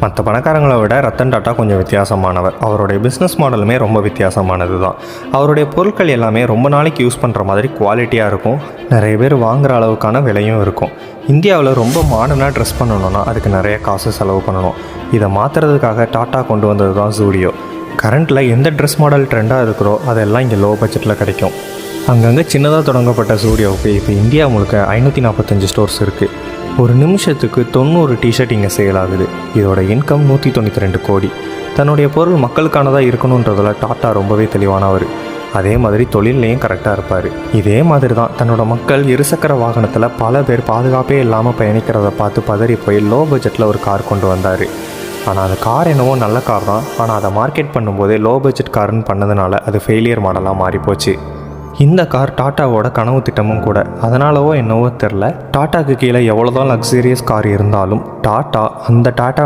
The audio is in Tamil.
மற்ற பணக்காரங்களை விட ரத்தன் டாட்டா கொஞ்சம் வித்தியாசமானவர். அவருடைய பிஸ்னஸ் மாடலுமே ரொம்ப வித்தியாசமானது தான். அவருடைய பொருட்கள் எல்லாமே ரொம்ப நாளைக்கு யூஸ் பண்ணுற மாதிரி குவாலிட்டியாக இருக்கும். நிறைய பேர் வாங்குகிற அளவுக்கான விலையும் இருக்கும். இந்தியாவில் ரொம்ப மாடர்னாக ட்ரெஸ் பண்ணணுன்னா அதுக்கு நிறைய காசு செலவு பண்ணணும். இதை மாற்றுறதுக்காக டாட்டா கொண்டு வந்தது தான் ஜூடியோ. கரண்ட்டில் எந்த ட்ரெஸ் மாடல் ட்ரெண்டாக இருக்கிறோ அதெல்லாம் இங்கே லோ பட்ஜெட்டில் கிடைக்கும். அங்கங்கே சின்னதாக தொடங்கப்பட்ட ஜூடியோவுக்கு இப்போ இந்தியா முழுக்க 545 ஸ்டோர்ஸ் இருக்குது. ஒரு நிமிஷத்துக்கு 90 டிஷர்ட் இங்கே சேல் ஆகுது. இதோட இன்கம் 192 கோடி. தன்னுடைய பொருள் மக்களுக்கானதாக இருக்கணுன்றதில் டாட்டா ரொம்பவே தெளிவானவர். அதே மாதிரி தொழிலையும் கரெக்டாக இருப்பார். இதே மாதிரி தான் தன்னோட மக்கள் இருசக்கர வாகனத்தில் பல பேர் பாதுகாப்பே இல்லாமல் பயணிக்கிறத பார்த்து பதறி போய் லோ பட்ஜெட்டில் ஒரு கார் கொண்டு வந்தார். ஆனால் அந்த கார் என்னவோ நல்ல கார் தான். ஆனால் அதை மார்க்கெட் பண்ணும்போதே லோ பட்ஜெட் கார்னு பண்ணதுனால அது ஃபெயிலியர் மாடலாக மாறிப்போச்சு. இந்த கார் டாட்டாவோட கனவு திட்டமும் கூட. அதனாலவோ என்னவோ தெரில, டாட்டாக்கு கீழே எவ்வளோதான் லக்ஸரியஸ் கார் இருந்தாலும் டாட்டா அந்த டாட்டா